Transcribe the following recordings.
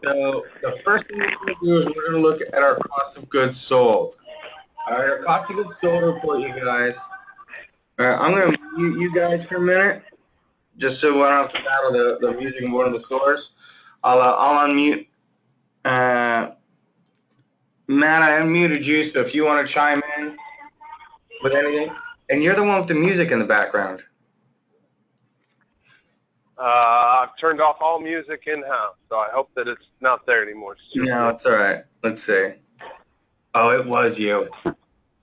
So the first thing we're going to do is we're going to look at our cost of goods sold. All right, our cost of goods sold report, you guys. All right, I'm going to mute you guys for a minute, just so I don't have to battle the music in one of the stores. I'll unmute. Matt, I unmuted you, so if you want to chime in with anything. And you're the one with the music in the background. I've turned off all music in-house, so I hope that it's not there anymore. No, it's all right. Let's see. Oh, it was you.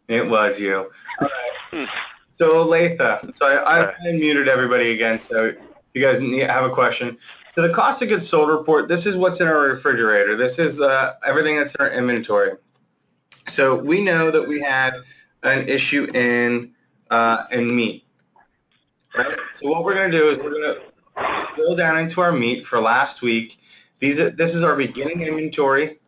It was you. All right. So, Latha, so I muted everybody again, so you guys have a question. So the cost of goods sold report, this is what's in our refrigerator. This is everything that's in our inventory. So we know that we had an issue in meat. Right? So what we're going to do is we're going to go down into our meat for last week. This is our beginning inventory.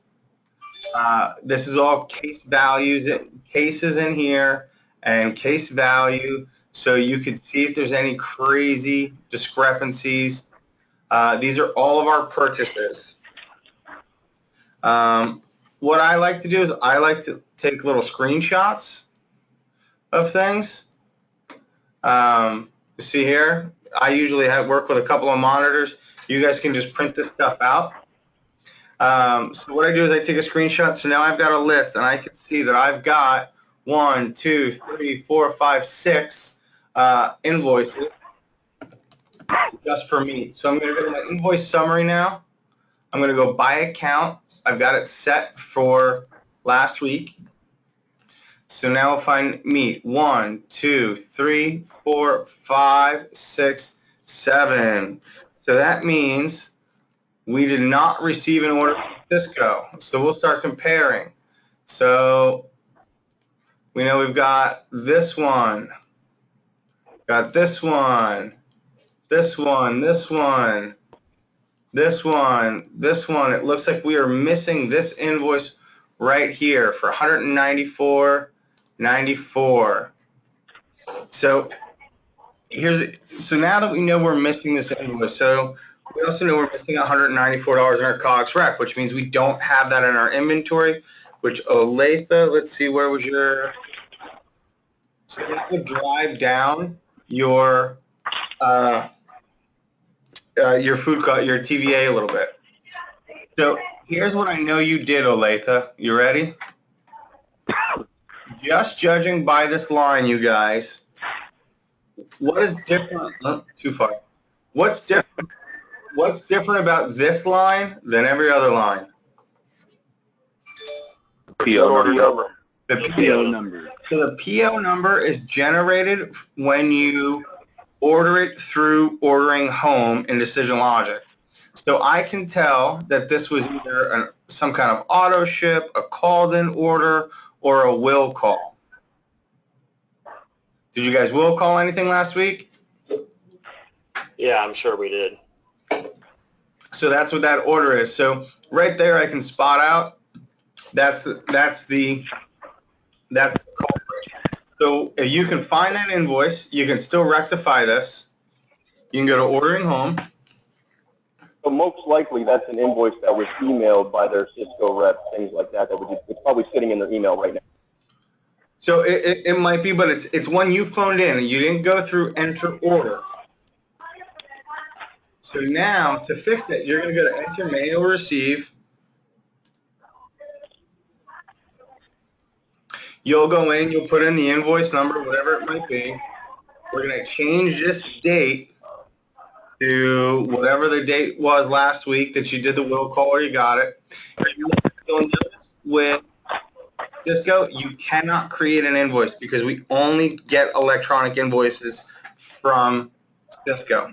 This is all case values, cases in here, and case value, so you can see if there's any crazy discrepancies. These are all of our purchases. What I like to do is I like to take little screenshots of things. See here, I usually work with a couple of monitors. You guys can just print this stuff out. So what I do is I take a screenshot. So now I've got a list, and I can see that I've got 1, 2, 3, 4, 5, 6 invoices just for meat. So I'm going to go to my invoice summary now. I'm going to go by account. I've got it set for last week. So now I'll find meat. 1, 2, 3, 4, 5, 6, 7. So that means we did not receive an order from Cisco. So we'll start comparing. So we know we've got this one, got this one, this one, this one, this one, this one. It looks like we are missing this invoice right here for $194.94. So now that we know we're missing this invoice, so we also know we're missing $194 in our COGS rec, which means we don't have that in our inventory, which Olathe, let's see, where was your, so that would drive down your food cost, your TVA a little bit. So here's what I know you did, Olathe. You ready? Just judging by this line, you guys, what is different? Oh, too far. What's different about this line than every other line? PO number. The PO number. So the PO number is generated when you order it through Ordering Home in Decision Logic. So I can tell that this was either some kind of auto ship, a called-in order, or a will call. Did you guys will call anything last week? Yeah, I'm sure we did. So that's what that order is. So right there, I can spot out. That's the culprit. So if you can find that invoice, you can still rectify this. You can go to Ordering Home. So most likely that's an invoice that was emailed by their Cisco rep, things like that. It's probably sitting in their email right now. So it might be, but it's one you phoned in and you didn't go through enter order. So now to fix that, you're going to go to enter mail receive. You'll go in, you'll put in the invoice number, whatever it might be. We're going to change this date to whatever the date was last week that you did the will call or you got it. You'll notice with Cisco, you cannot create an invoice because we only get electronic invoices from Cisco.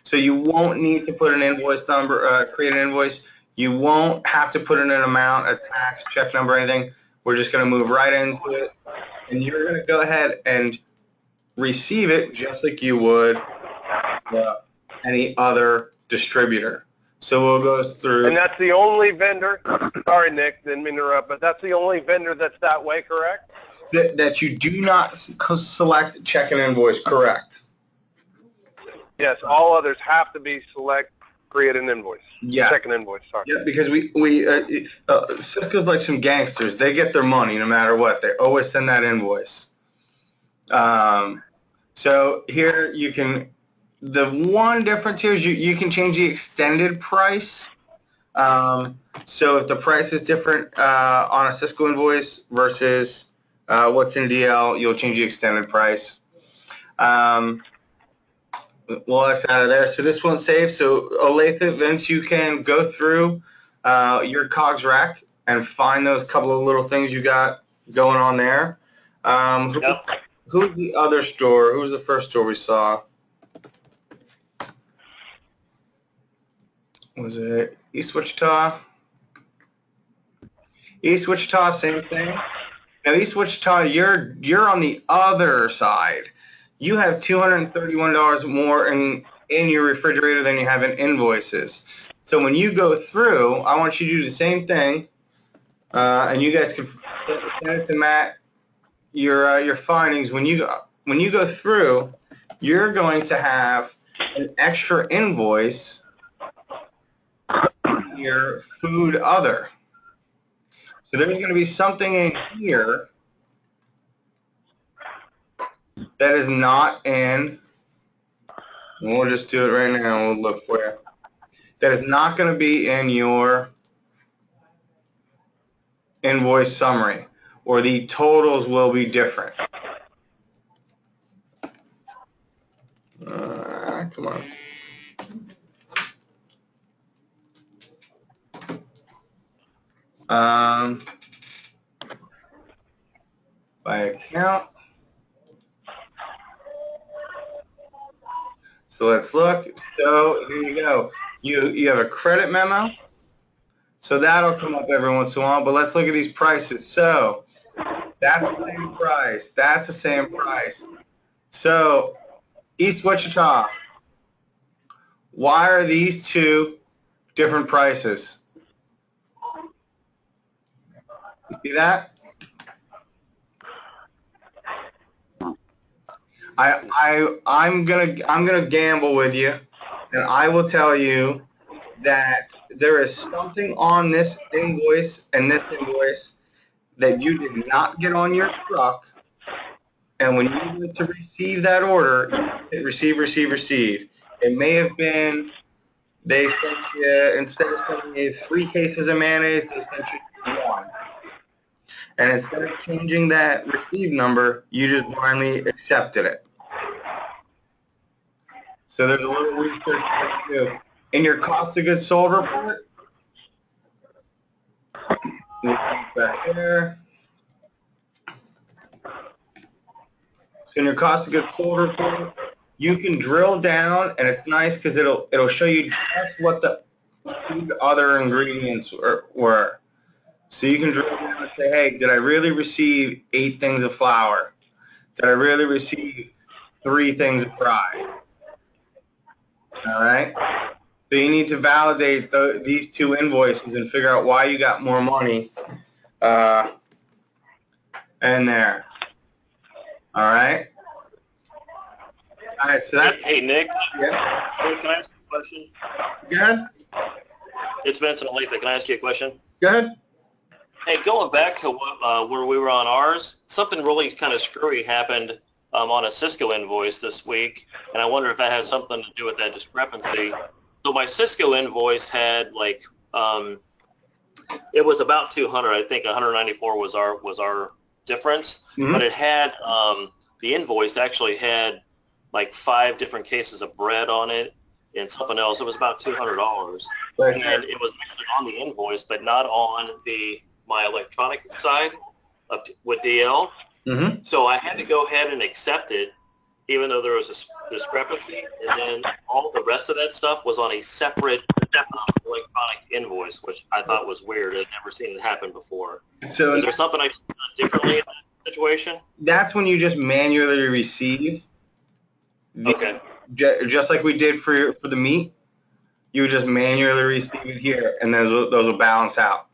So you won't need to put an invoice number, create an invoice. You won't have to put in an amount, a tax, check number, anything. We're just going to move right into it. And you're going to go ahead and receive it just like you would any other distributor. So we'll go through. And that's the only vendor, sorry Nick, didn't mean to interrupt, but that's the only vendor that's that way, correct? That you do not select check and invoice, correct. Yes, all others have to be select create an invoice. Yeah. Second invoice, sorry. Yeah, because Cisco's like some gangsters. They get their money no matter what. They always send that invoice. So here you can, the one difference here is you can change the extended price. So if the price is different on a Cisco invoice versus what's in DL, you'll change the extended price. We'll X out of there. So this one's saved. So Olathe, Vince, you can go through your COGS rack and find those couple of little things you got going on there. Who's the other store? Who's the first store we saw? Was it East Wichita? East Wichita, same thing. Now East Wichita, you're on the other side. You have $231 more in your refrigerator than you have in invoices. So when you go through, I want you to do the same thing, and you guys can send it to Matt. Your findings when you go through, you're going to have an extra invoice. Your food other. So there's going to be something in here that is not in, and we'll just do it right now and we'll look for you. That is not going to be in your invoice summary, or the totals will be different. Come on. By account. So let's look. So here you go. You have a credit memo. So that'll come up every once in a while. But let's look at these prices. So that's the same price. That's the same price. So East Wichita. Why are these two different prices? You see that? I'm gonna gamble with you, and I will tell you that there is something on this invoice and this invoice that you did not get on your truck, and when you went to receive that order, you hit receive. It may have been they sent you, instead of sending you 3 cases of mayonnaise, they sent you 1. And instead of changing that receive number, you just blindly accepted it. So there's a little research to do. In your cost of goods sold report, back there. So in your cost of goods sold report, you can drill down, and it's nice because it'll show you just what the other ingredients were. So you can drill down and say, hey, did I really receive 8 things of flour? Did I really receive 3 things of fry? All right? So you need to validate these 2 invoices and figure out why you got more money in there. All right? All right, so that... Hey, Nick. Yeah? Hey, can I ask you a question? Go ahead. It's Vincent Olathe. Can I ask you a question? Go ahead. Hey, going back to where we were on ours, something really kind of screwy happened on a Cisco invoice this week, and I wonder if that has something to do with that discrepancy. So my Cisco invoice had like, it was about 200. I think 194 was our difference, but it had the invoice actually had like 5 different cases of bread on it and something else. It was about $200, and it was actually on the invoice, but not on my electronic side with DL. So I had to go ahead and accept it, even though there was a discrepancy, and then all the rest of that stuff was on a separate electronic invoice, which I thought was weird. I'd never seen it happen before. So is there something I should do differently in that situation? That's when you just manually receive. Okay. Just like we did for the meat, you would just manually receive it here, and those will balance out.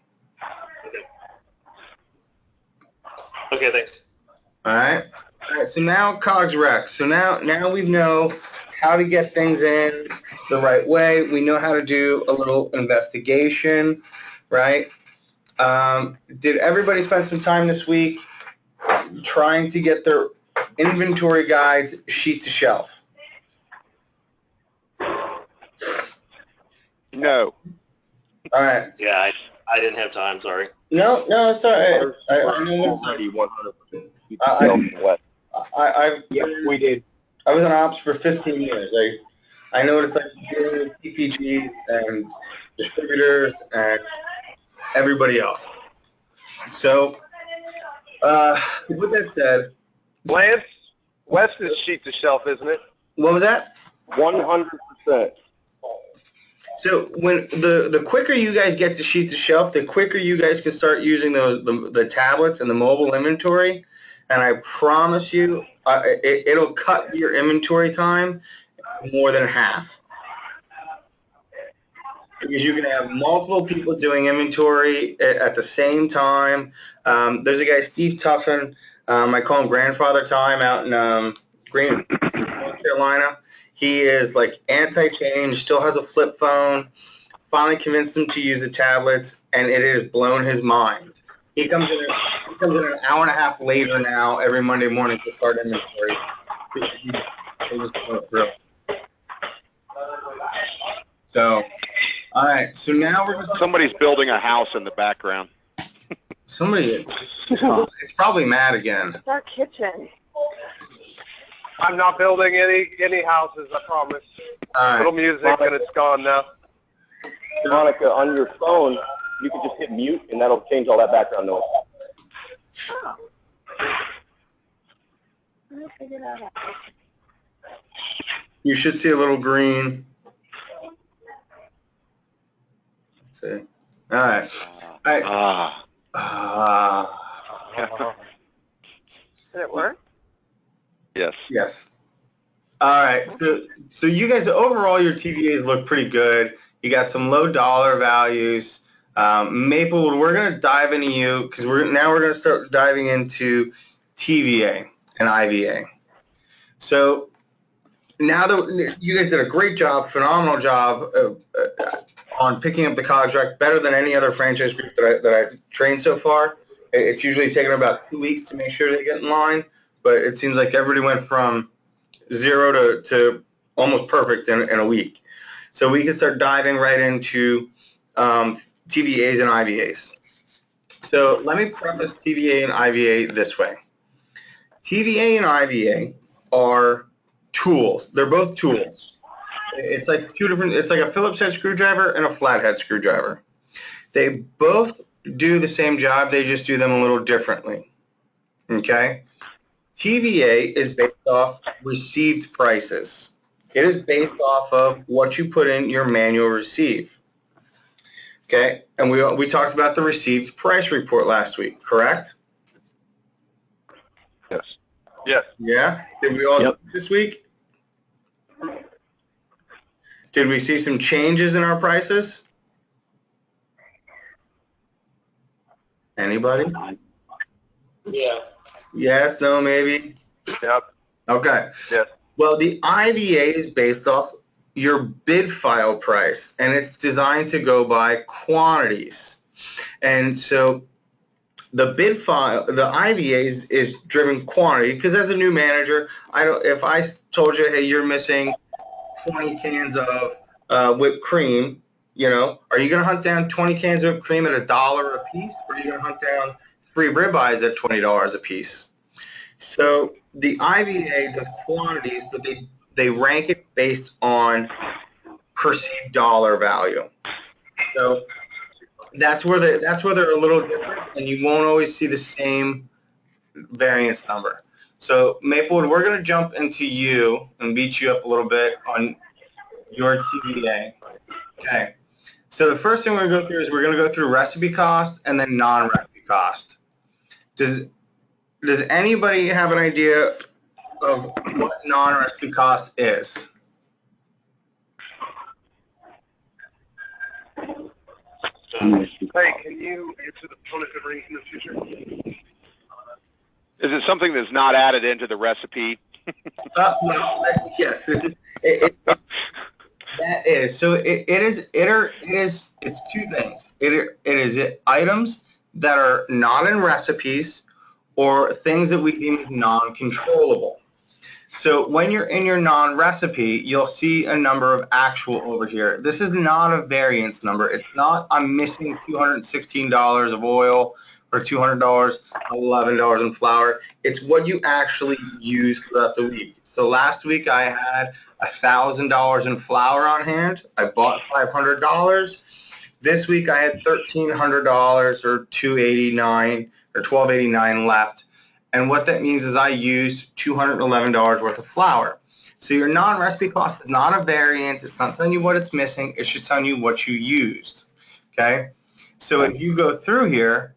Okay, thanks. All right. So now COGS Rec. So now we know how to get things in, the right way. We know how to do a little investigation, right? Did everybody spend some time this week trying to get their inventory guides sheet to shelf? No. All right. Yeah, I didn't have time. Sorry. No, it's all right. I know Already 100%. I've Yes, we did. I was in ops for 15 years. I know what it's like dealing with PPGs and distributors and everybody else. So, with that said, Lance, West is sheet to shelf, isn't it? what was that? 100%. So when the quicker you guys get the sheet to shelf, the quicker you guys can start using the tablets and the mobile inventory. And I promise you, it'll cut your inventory time more than half. Because you can have multiple people doing inventory at the same time. There's a guy, Steve Tuffin, I call him Grandfather Time, out in Green, North Carolina. He is like anti-change, still has a flip phone, finally convinced him to use the tablets, and it has blown his mind. He comes in an hour and a half later now every Monday morning to start inventory. It was going through. So, all right. So now we're going to... Somebody's building a house in the background. Somebody... it's probably Matt again. It's our kitchen. I'm not building any houses, I promise. All Little right. music and it's gone now. Monica, on your phone, you can just hit mute, and that'll change all that background noise. Oh. I'll figure that out. You should see a little green. Let's see. All right. All right. Did it work? Yes. Yes. All right. So you guys, overall, your TVAs look pretty good. You got some low dollar values. Maplewood, we're going to dive into you because we're going to start diving into TVA and IVA. So now that you guys did a great job, phenomenal job on picking up the contract, better than any other franchise group that I've trained so far. It's usually taken about 2 weeks to make sure they get in line, but it seems like everybody went from 0 to almost perfect in a week. So we can start diving right into TVAs and IVAs. So let me preface TVA and IVA this way. TVA and IVA are tools. They're both tools. It's like it's like a Phillips head screwdriver and a flathead screwdriver. They both do the same job, they just do them a little differently. Okay? TVA is based off received prices. It is based off of what you put in your manual receive. Okay? And we talked about the received price report last week, correct? Yes. Yes. Yeah? Did we all do it this week? Did we see some changes in our prices? Anybody? Yeah. Yes, no, maybe? Yep. Okay. Yes. Well, the IVA is based off your bid file price, and it's designed to go by quantities. And so the bid file, the IVA is driven quantity, because as a new manager, if I told you, hey, you're missing 20 cans of whipped cream, are you going to hunt down 20 cans of whipped cream at $1 a piece, or are you going to hunt down 3 ribeyes at $20 a piece? So the IVA does quantities, but they rank it based on perceived dollar value. So that's where they're a little different, and you won't always see the same variance number. So Maplewood, we're going to jump into you and beat you up a little bit on your TVA. Okay. So the first thing we're going to go through is we're going to go through recipe cost and then non-recipe cost. Does anybody have an idea of what non-recipe cost is? Hey, can you answer the phone if it rings in the future? Is it something that's not added into the recipe? Well, yes. That is so. It's two things. It is items that are not in recipes or things that we deem non-controllable. So when you're in your non-recipe, you'll see a number of actual over here. This is not a variance number. It's not I'm missing $216 of oil or $200, $11 in flour. It's what you actually use throughout the week. So last week I had $1,000 in flour on hand. I bought $500. This week I had $1,300 or $289 or $1,289 left. And what that means is I used $211 worth of flour. So your non-recipe cost is not a variance. It's not telling you what it's missing. It's just telling you what you used. Okay? So if you go through here,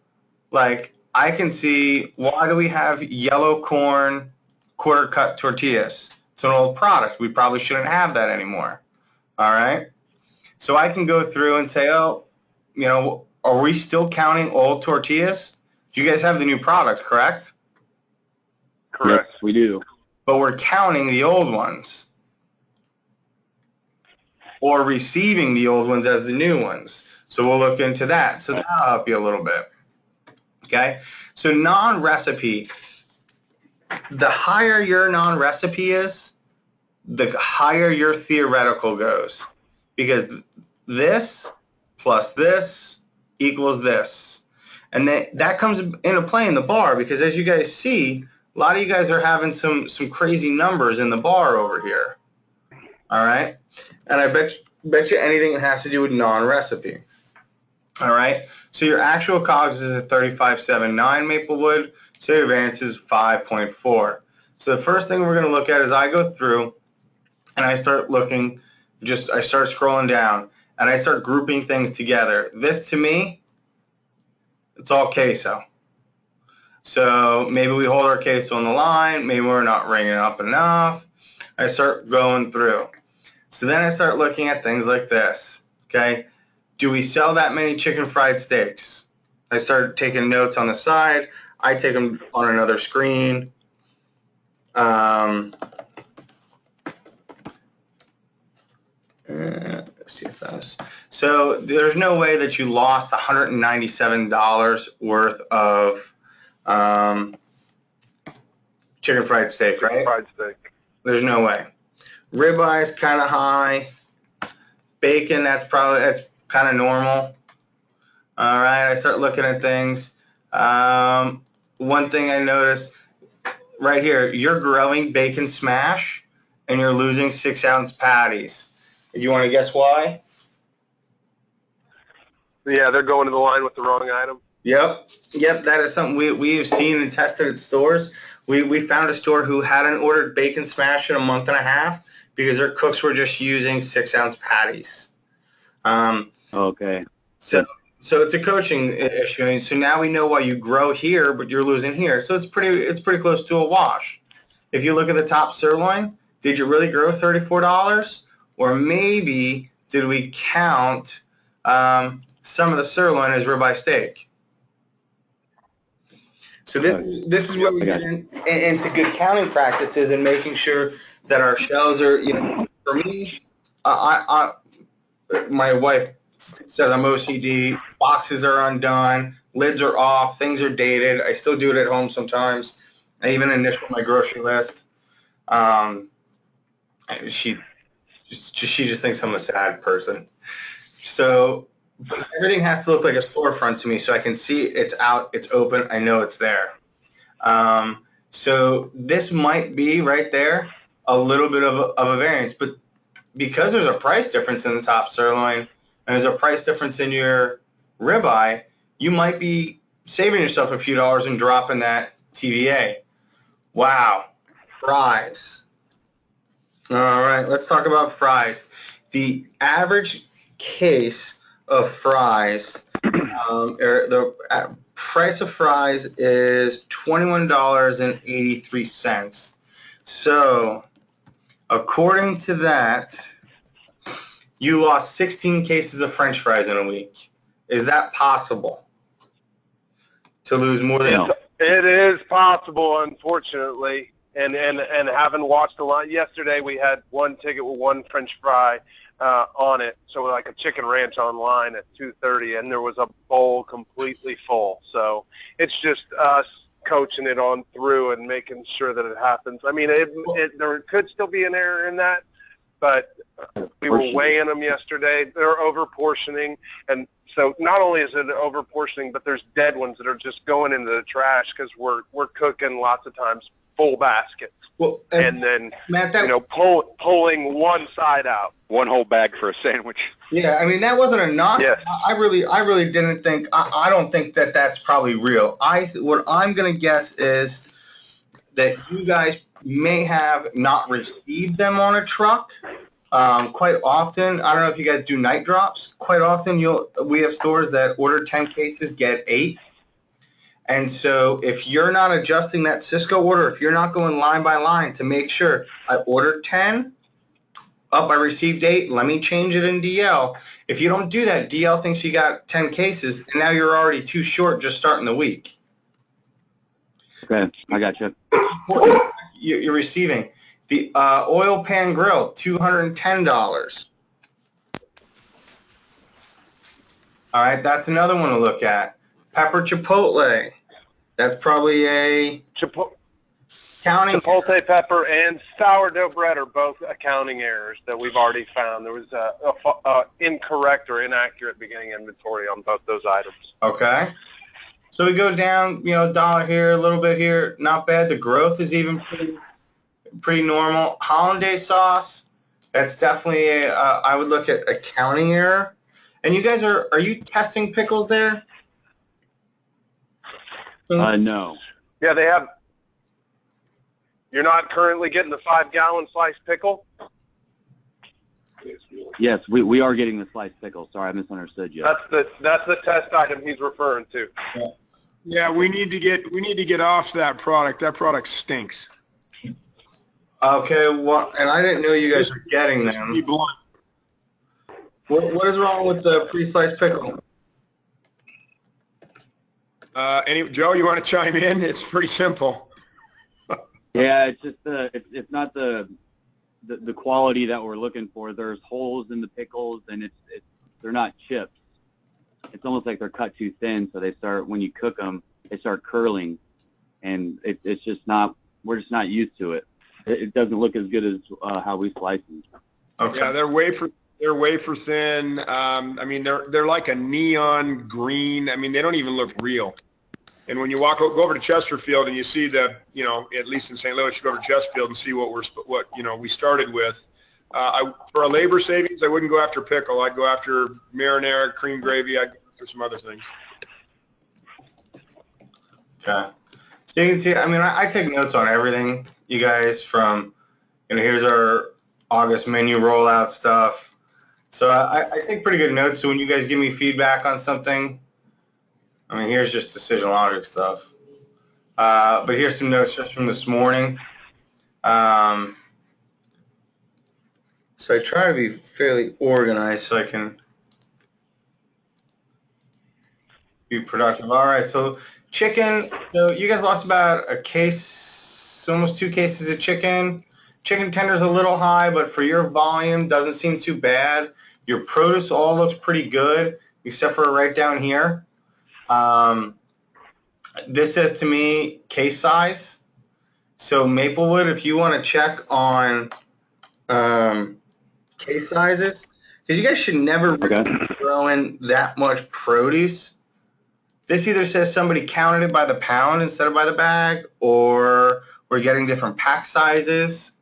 like I can see, why do we have yellow corn quarter cut tortillas? It's an old product. We probably shouldn't have that anymore. All right? So I can go through and say, oh, you know, are we still counting old tortillas? You guys have the new product, correct? Correct. Yes, we do. But we're counting the old ones or receiving the old ones as the new ones. So we'll look into that. So that'll help you a little bit. Okay? So non-recipe, the higher your non-recipe is, the higher your theoretical goes. Because this plus this equals this. And that comes into play in the bar because as you guys see, a lot of you guys are having some crazy numbers in the bar over here. All right? And I bet you anything that has to do with non-recipe. All right? So your actual COGS is at 35.79 Maplewood. So your variance is 5.4. So the first thing we're going to look at is I go through and I start looking, I start scrolling down and I start grouping things together. This to me, it's all queso. So maybe we hold our queso on the line. Maybe we're not ringing up enough. I start going through. So then I start looking at things like this. Okay. Do we sell that many chicken fried steaks? I start taking notes on the side. I take them on another screen. Let's see if that was. So there's no way that you lost $197 worth of chicken fried steak, right? Fried steak. There's no way. Ribeye is kind of high. Bacon, that's kind of normal. All right, I start looking at things. One thing I noticed right here, you're growing bacon smash and you're losing 6-ounce patties. Do you want to guess why? Yeah, they're going to the line with the wrong item. Yep, that is something we have seen and tested at stores. We found a store who hadn't ordered bacon smash in a month and a half because their cooks were just using 6-ounce patties. Okay. So it's a coaching issue. And so now we know why you grow here, but you're losing here. So it's pretty close to a wash. If you look at the top sirloin, did you really grow $34? Or maybe did we count some of the sirloin as ribeye steak? So this is where we get into good counting practices and making sure that our shelves are, you know, for me, my wife says I'm OCD, boxes are undone, lids are off, things are dated. I still do it at home sometimes. I even initial my grocery list. She just thinks I'm a sad person. So everything has to look like a storefront to me so I can see it's out, it's open, I know it's there. So this might be right there a little bit of a variance, but because there's a price difference in the top sirloin and there's a price difference in your ribeye, you might be saving yourself a few dollars and dropping that TVA. Wow. Fries. All right, let's talk about fries. The average case of fries, the price of fries is $21.83. So, according to that, you lost 16 cases of French fries in a week. Is that possible? To lose more than... It is possible, unfortunately. And having watched a lot yesterday, we had one ticket with one French fry. on it, so like a chicken ranch online at 2:30, and there was a bowl completely full. So it's just us coaching it on through and making sure that it happens. I mean, there could still be an error in that, but we were weighing them yesterday. They're over portioning, and so not only is it over portioning, but there's dead ones that are just going into the trash because we're cooking lots of times full baskets. Well, and then, Matt, pulling one side out. One whole bag for a sandwich. Yeah, I mean, that wasn't a knock. Yes. I really didn't think, I don't think that that's probably real. What I'm going to guess is that you guys may have not received them on a truck. Quite often, I don't know if you guys do night drops. Quite often, we have stores that order 10 cases, get 8. And so if you're not adjusting that Sysco order, if you're not going line by line to make sure I ordered 10, I received 8, let me change it in DL. If you don't do that, DL thinks you got 10 cases, and now you're already too short just starting the week. Okay, I got you. You're receiving. The oil pan grill, $210. All right, that's another one to look at. Pepper Chipotle. That's probably a counting. Chipotle pepper and sourdough bread are both accounting errors that we've already found. There was a incorrect or inaccurate beginning inventory on both those items. Okay. So we go down, $1 here, a little bit here. Not bad. The growth is even pretty normal. Hollandaise sauce, that's definitely I would look at accounting error. And you guys are you testing pickles there? No. Yeah, they have. You're not currently getting the 5-gallon sliced pickle? Yes, we are getting the sliced pickle. Sorry, I misunderstood you. That's the test item he's referring to. Yeah, we need to get off that product. That product stinks. Okay, well, and I didn't know you guys were getting Just them. be blunt. What is wrong with the pre-sliced pickle? Joe, you want to chime in? It's pretty simple. Yeah, it's just it's not the quality that we're looking for. There's holes in the pickles, and they're not chips. It's almost like they're cut too thin, so when you cook them, they start curling, and it's just not. We're just not used to it. It doesn't look as good as how we slice them. Okay. Yeah, they're wafer thin. I mean, they're like a neon green. I mean, they don't even look real. And when you go over to Chesterfield and you see at least in St. Louis, you go over to Chesterfield and see what we started with. For a labor savings, I wouldn't go after pickle. I'd go after marinara, cream gravy. I'd go after some other things. Okay. So you can see, I mean, I take notes on everything, you guys, from, here's our August menu rollout stuff. So I take pretty good notes. So when you guys give me feedback on something, I mean, here's just decision logic stuff. But here's some notes just from this morning. So I try to be fairly organized so I can be productive. All right, so chicken. So you guys lost about a case, almost 2 cases of chicken. Chicken tender's a little high, but for your volume, doesn't seem too bad. Your produce all looks pretty good, except for right down here. This says to me case size. So Maplewood, if you want to check on case sizes, because you guys should never throw in that much produce. This either says somebody counted it by the pound instead of by the bag, or we're getting different pack sizes.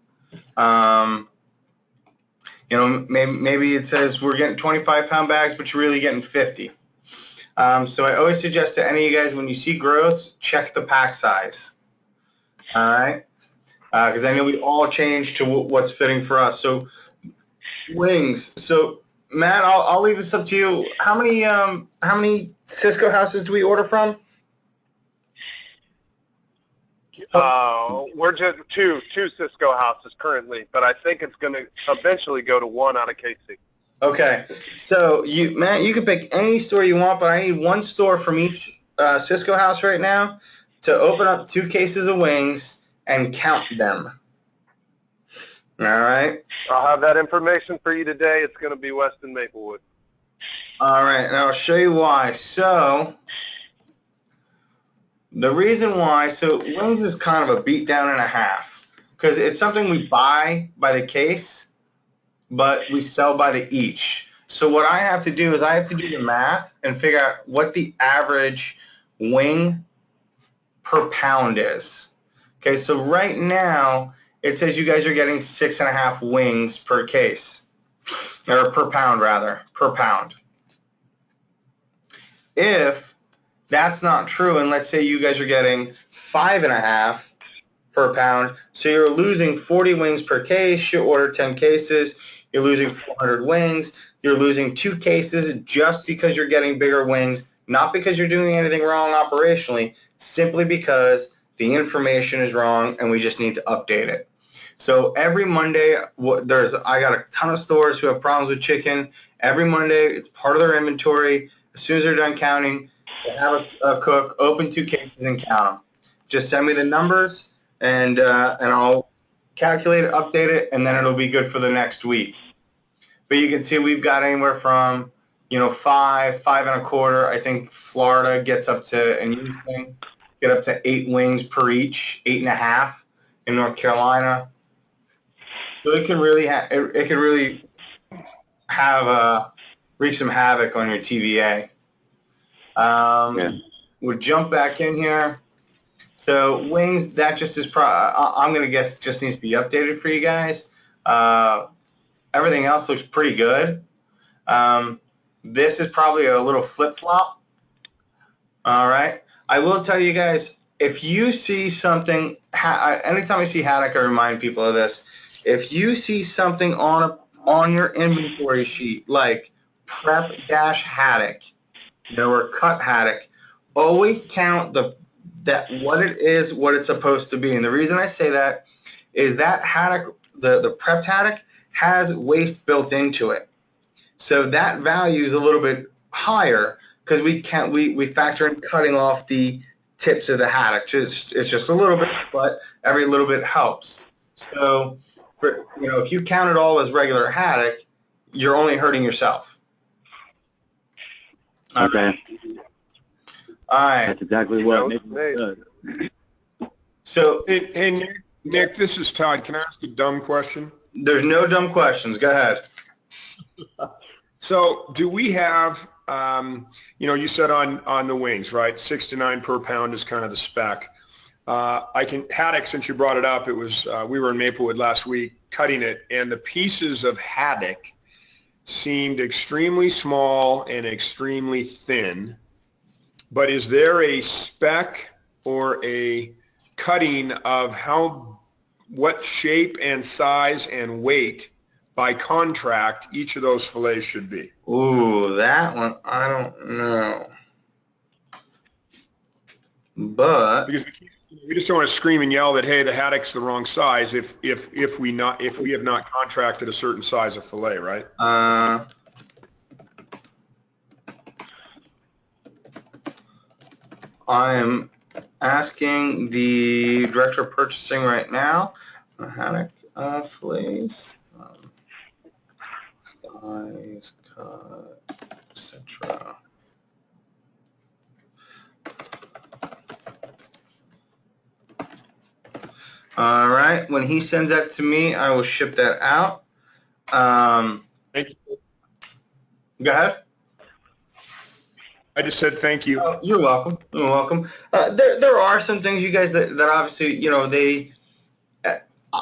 Maybe it says we're getting 25-pound bags, but you're really getting 50. So I always suggest to any of you guys, when you see growth, check the pack size. All right? Because I know we all change to what's fitting for us. So wings. So Matt, I'll leave this up to you. How many Sysco houses do we order from? We're just two Sysco houses currently, but I think it's going to eventually go to 1 out of KC. Okay, so Matt, you can pick any store you want, but I need 1 store from each Sysco house right now to open up 2 cases of wings and count them. All right. I'll have that information for you today. It's going to be Weston Maplewood. All right, and I'll show you why. So the reason why, so wings is kind of a beat down and a half because it's something we buy by the case, but we sell by the each. So what I have to do is I have to do the math and figure out what the average wing per pound is. Okay, so right now it says you guys are getting 6.5 wings per case, or per pound rather, per pound. If that's not true, and let's say you guys are getting 5.5 per pound, so you're losing 40 wings per case, you order 10 cases, you're losing 400 wings, you're losing 2 cases just because you're getting bigger wings, not because you're doing anything wrong operationally, simply because the information is wrong and we just need to update it. So every Monday, I got a ton of stores who have problems with chicken. Every Monday, it's part of their inventory. As soon as they're done counting, they have a cook, open 2 cases and count them. Just send me the numbers and I'll calculate it, update it, and then it'll be good for the next week. But you can see we've got anywhere from, 5, 5.25. I think Florida gets up to, and Houston get up to 8 wings per each, 8.5 in North Carolina. So it can really have wreak some havoc on your TVA. We'll jump back in here. So wings, that just is I'm going to guess just needs to be updated for you guys. Everything else looks pretty good. This is probably a little flip-flop. All right. I will tell you guys, if you see something, anytime I see haddock, I remind people of this. If you see something on your inventory sheet like prep-haddock, or cut haddock, always count what it is, what it's supposed to be. And the reason I say that is that haddock, the prepped haddock, has waste built into it. So that value is a little bit higher because we factor in cutting off the tips of the haddock. It's just a little bit, but every little bit helps. So, if you count it all as regular haddock, you're only hurting yourself. Okay. All right. That's exactly what makes it good. So, hey Nick, this is Todd. Can I ask a dumb question? There's no dumb questions. Go ahead. So do we have, you said on the wings, right? 6 to 9 per pound is kind of the spec. Haddock, since you brought it up, it was, we were in Maplewood last week cutting it, and the pieces of haddock seemed extremely small and extremely thin. But is there a spec or a cutting of what shape and size and weight by contract each of those fillets should be? Ooh, that one, I don't know. But because we just don't want to scream and yell that, hey, the haddock's the wrong size if we have not contracted a certain size of fillet, right? I am asking the director of purchasing right now. Haddock fillets, size, cut, etc. All right. When he sends that to me, I will ship that out. Thank you. Go ahead. I just said thank you. Oh, you're welcome. You're welcome. There are some things, you guys, that obviously, they.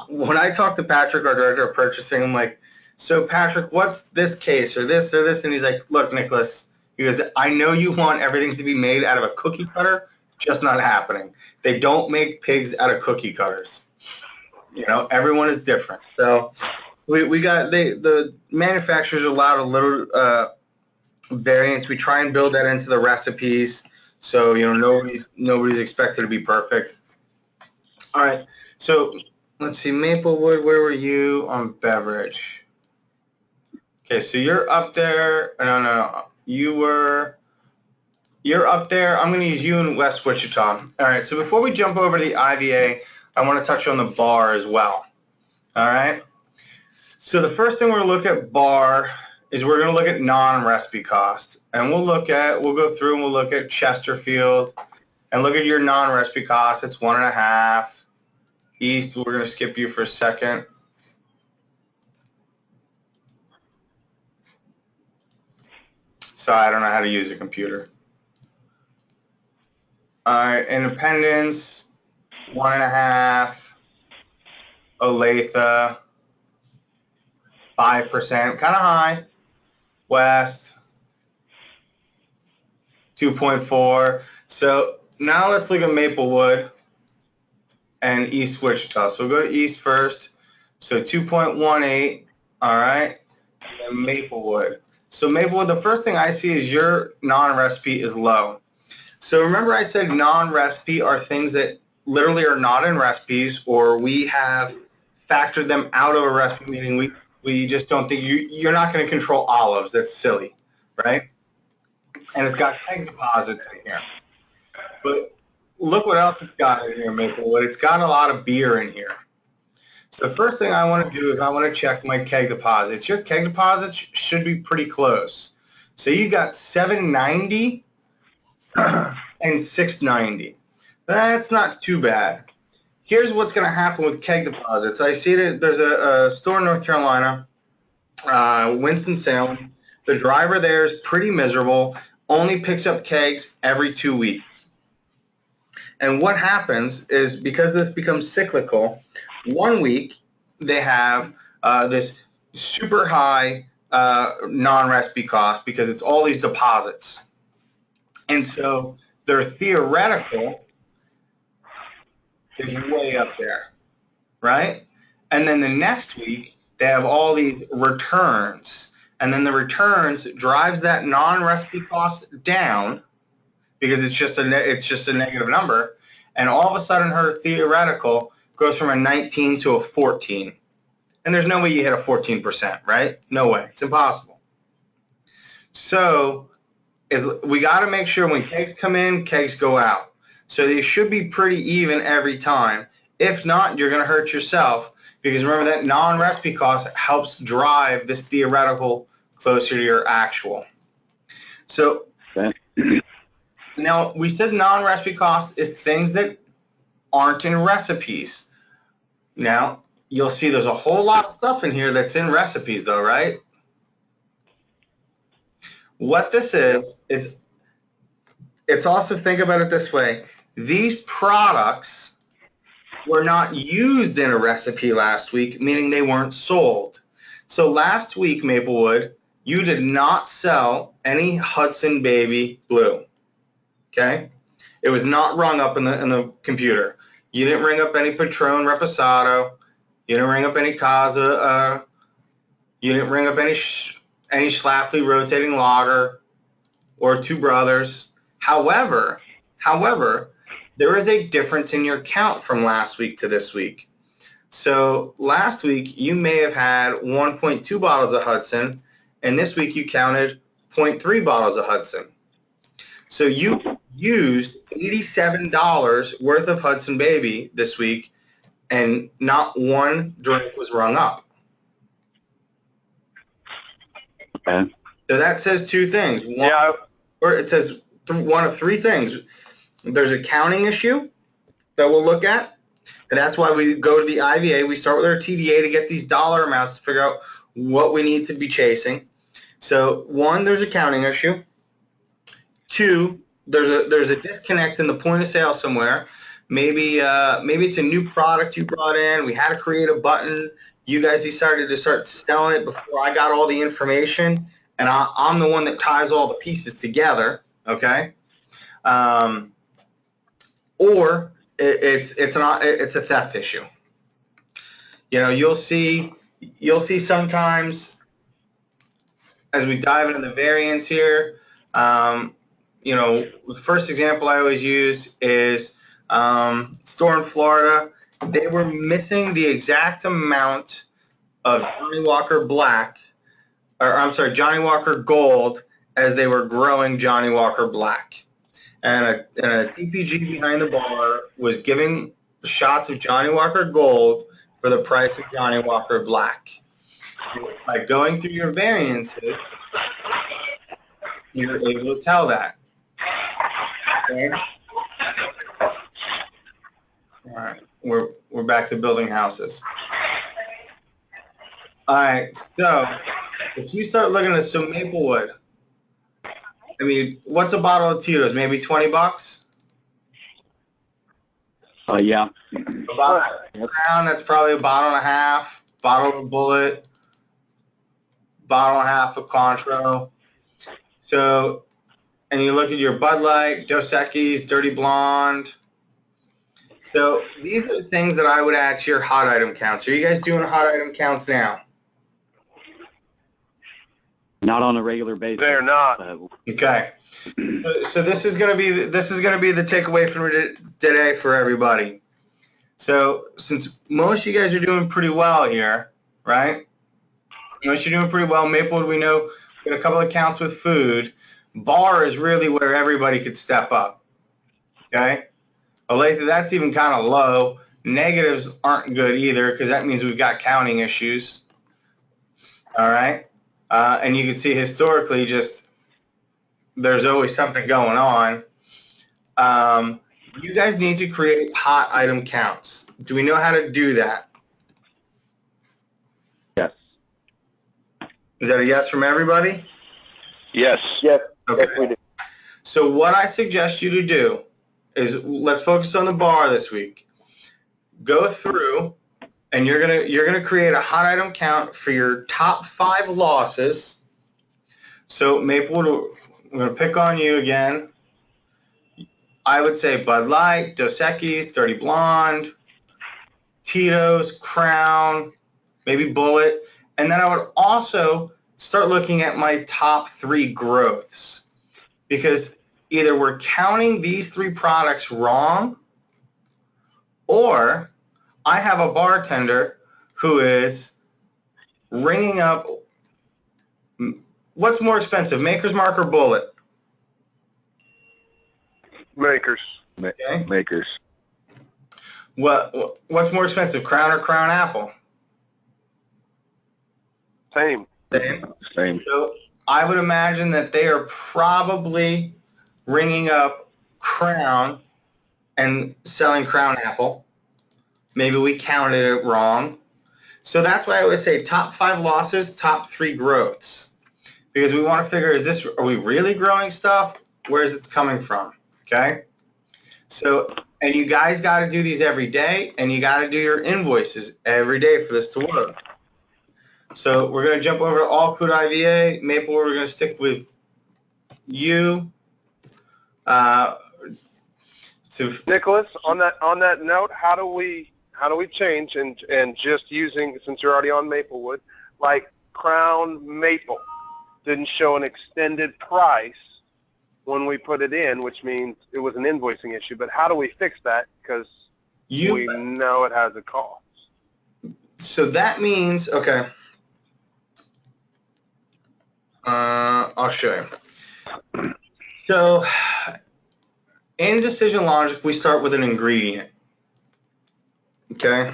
When I talk to Patrick, our director of purchasing, I'm like, so Patrick, what's this case or this or this? And he's like, look, Nicholas, he goes, I know you want everything to be made out of a cookie cutter, just not happening. They don't make pigs out of cookie cutters. Everyone is different. So we got, the manufacturers allowed a little variance. We try and build that into the recipes. So, nobody's expected to be perfect. All right. So let's see, Maplewood, where were you on beverage? Okay, so you're up there. No. You're up there. I'm going to use you in West Wichita. All right, so before we jump over to the IVA, I want to touch on the bar as well. All right? So the first thing we're going to look at bar is we're going to look at non-recipe cost. And we'll go through and we'll look at Chesterfield and look at your non-recipe cost. It's 1.5. East, we're going to skip you for a second. Sorry, I don't know how to use a computer. All right, Independence, 1.5. Olathe, 5%, kind of high. West, 2.4. So now let's look at Maplewood and East Wichita. So we'll go to East first. So 2.18, all right, and then Maplewood. So Maplewood, the first thing I see is your non-recipe is low. So remember I said non-recipe are things that literally are not in recipes, or we have factored them out of a recipe, meaning we just don't think you're not going to control olives. That's silly, right? And it's got keg deposits in here. But look what else it's got in here, Maplewood. It's got a lot of beer in here. So the first thing I want to do is I want to check my keg deposits. Your keg deposits should be pretty close. So you got 790 and 690. That's not too bad. Here's what's going to happen with keg deposits. I see that there's a store in North Carolina, Winston-Salem. The driver there is pretty miserable, only picks up kegs every 2 weeks. And what happens is, because this becomes cyclical, 1 week they have this super high non-recipe cost because it's all these deposits. And so their theoretical is way up there, right? And then the next week they have all these returns, and then the returns drives that non-recipe cost down because it's just a negative number, and all of a sudden her theoretical goes from a 19 to a 14, and there's no way you hit a 14%, right? No way, it's impossible. So we got to make sure when kegs come in, kegs go out. So they should be pretty even every time. If not, you're going to hurt yourself, because remember that non-recipe cost helps drive this theoretical closer to your actual. So now we said non-recipe cost is things that aren't in recipes. Now you'll see there's a whole lot of stuff in here that's in recipes though, right? What this is it's also, think about it this way. These products were not used in a recipe last week, meaning they weren't sold. So last week, Maplewood, you did not sell any Hudson Baby Blue, okay? It was not rung up in the computer. You didn't ring up any Patron Reposado. You didn't ring up any Casa. You didn't ring up any Schlafly Rotating Lager or Two Brothers. However, there is a difference in your count from last week to this week. So last week you may have had 1.2 bottles of Hudson, and this week you counted 0.3 bottles of Hudson. So you used $87 worth of Hudson Baby this week, and not one drink was rung up. Okay. So that says two things. It says one of three things. There's a counting issue that we'll look at, and that's why we go to the IVA. We start with our TDA to get these dollar amounts to figure out what we need to be chasing. So one, there's a counting issue. Two, there's a disconnect in the point of sale somewhere. Maybe it's a new product you brought in. We had to create a button. You guys decided to start selling it before I got all the information, and I'm the one that ties all the pieces together. Okay. Or it's a theft issue. You know, you'll see sometimes as we dive into the variants here. You know, the first example I always use is store in Florida. They were missing the exact amount of Johnnie Walker Black, or I'm sorry, Johnnie Walker Gold, as they were growing Johnnie Walker Black. And a TPG behind the bar was giving shots of Johnnie Walker Gold for the price of Johnnie Walker Black. by going through your variances, you're able to tell that. Okay? All right, we're back to building houses. All right, so if you start looking at some Maplewood, I mean, what's a bottle of Tito's? Maybe $20? Yeah. A bottle of Crown, that's probably a bottle and a half. Bottle of Bullet, bottle and a half of Cointreau. So, and you look at your Bud Light, Dos Equis, Dirty Blonde. So these are the things that I would add to your hot item counts. Are you guys doing hot item counts now? Not on a regular basis. They're not. Okay. So this is going to be the takeaway from today for everybody. So since most of you guys are doing pretty well here, right? Most you're doing pretty well. Maplewood, we know, we got a couple of counts with food. Bar is really where everybody could step up. Okay. Olathe, that's even kind of low. Negatives aren't good either because that means we've got counting issues. All right. And you can see historically just there's always something going on. You guys need to create hot item counts. Do we know how to do that? Yes. Is that a yes from everybody? Yes. Yes, Okay. yes, we do. So what I suggest you to do is let's focus on the bar this week. Go through and you're gonna create a hot item count for your top 5 losses. So Maplewood, I'm gonna pick on you again. I would say Bud Light, Dos Equis, Dirty Blonde, Tito's, Crown, maybe Bullet, and then I would also start looking at my top 3 growths because either we're counting these 3 products wrong or I have a bartender who is ringing up. What's more expensive, Maker's Mark or Bullet? Makers. Okay. Makers. What's more expensive, Crown or Crown Apple? Same. Same. So I would imagine that they are probably ringing up Crown and selling Crown Apple. Maybe we counted it wrong. So that's why I always say top 5 losses, top 3 growths. Because we want to figure, are we really growing stuff? Where is it coming from? Okay? So, and you guys got to do these every day, and you got to do your invoices every day for this to work. So we're going to jump over to All Food IVA. Maplewood, we're going to stick with you. Nicholas, on that note, how do we change and just using, since you're already on Maplewood, like Crown Maple didn't show an extended price when we put it in, which means it was an invoicing issue. But how do we fix that? Because we know it has a cost. So that means, okay, I'll show you. So in Decision Logic, we start with an ingredient. Okay.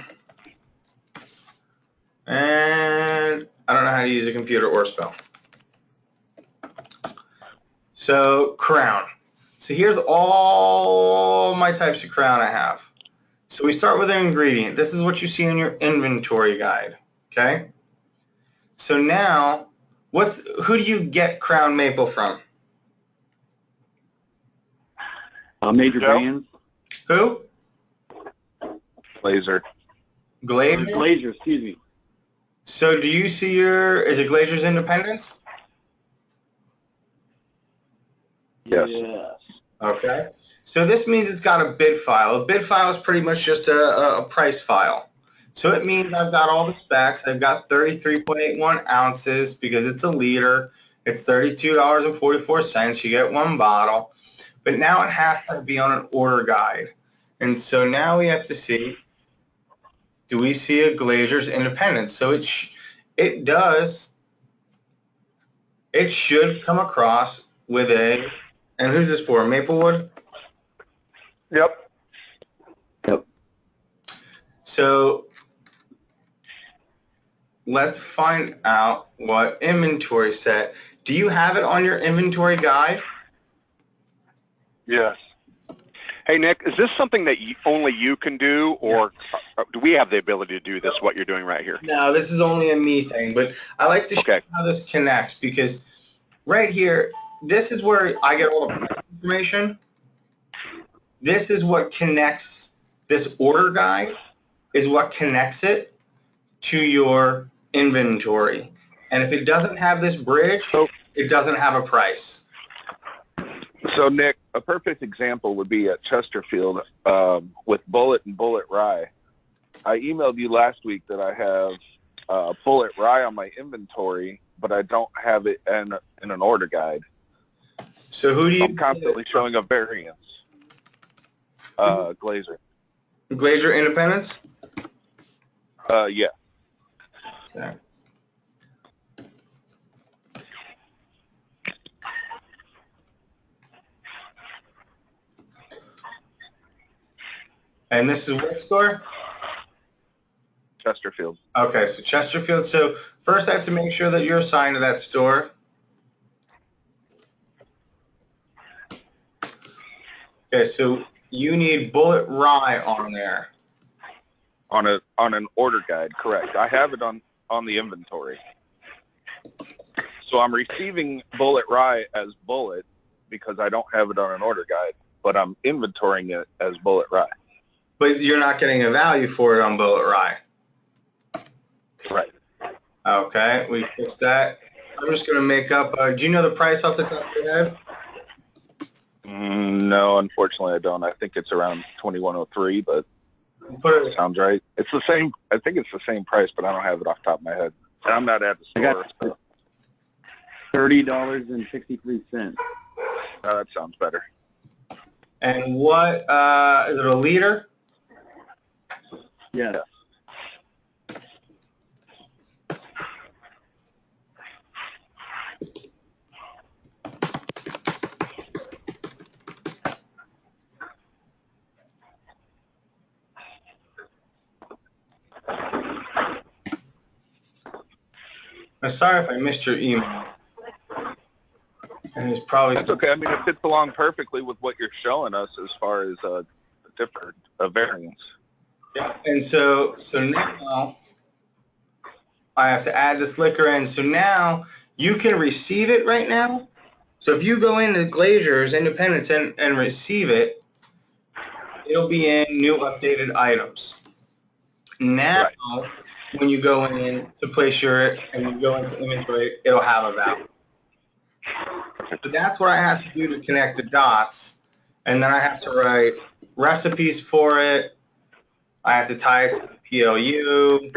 And I don't know how to use a computer or spell. So Crown. So here's all my types of Crown I have. So we start with an ingredient. This is what you see in your inventory guide. Okay. So now, who do you get Crown Maple from? Major brands. Who? Laser. Glazer? Glazer, excuse me. So do you see is it Glazer's Independence? Yes. Okay. So this means it's got a bid file. A bid file is pretty much just a price file. So it means I've got all the specs. I've got 33.81 ounces because it's a liter. It's $32.44. You get 1 bottle. But now it has to be on an order guide. And so now we have to see, do we see a Glazer's Independence? So it does. It should come across with a, and who's this for, Maplewood? Yep. So let's find out what inventory set. Do you have it on your inventory guide? Yes. Hey, Nick, is this something that only you can do, or do we have the ability to do this, what you're doing right here? No, this is only a me thing, but I like to show you how this connects, because right here, this is where I get all the information. This is what connects, this order guide is what connects it to your inventory. And if it doesn't have this bridge, it doesn't have a price. So, Nick, a perfect example would be at Chesterfield with Bullet and Bullet Rye. I emailed you last week that I have Bullet Rye on my inventory, but I don't have it in an order guide. So who do you... I'm constantly showing a variance. Glazer. Glazer Independence? Yeah. Okay. And this is what store? Chesterfield. Okay, so Chesterfield. So first I have to make sure that you're assigned to that store. Okay, so you need Bullet Rye on there. On an order guide, correct. I have it on the inventory. So I'm receiving Bullet Rye as Bullet because I don't have it on an order guide, but I'm inventorying it as Bullet Rye. But you're not getting a value for it on Bullet Rye. Right. Okay, we fixed that. I'm just going to make up, do you know the price off the top of your head? No, unfortunately I don't. I think it's around 2103, but Put it, sounds right. It's the same. I think it's the same price, but I don't have it off the top of my head. I'm not at the store. I got $30.63. That sounds better. and what, is it a liter? Yeah. I'm sorry if I missed your email. And it's probably... That's okay. I mean, it fits along perfectly with what you're showing us as far as different variance. Yeah, and so now I have to add this liquor in. So now you can receive it right now. So if you go into Glazer's Independence and receive it, it'll be in new updated items. Now, right, when you go in to place your, and you go into inventory, it'll have a value. So that's what I have to do to connect the dots. And then I have to write recipes for it. I have to tie it to the PLU.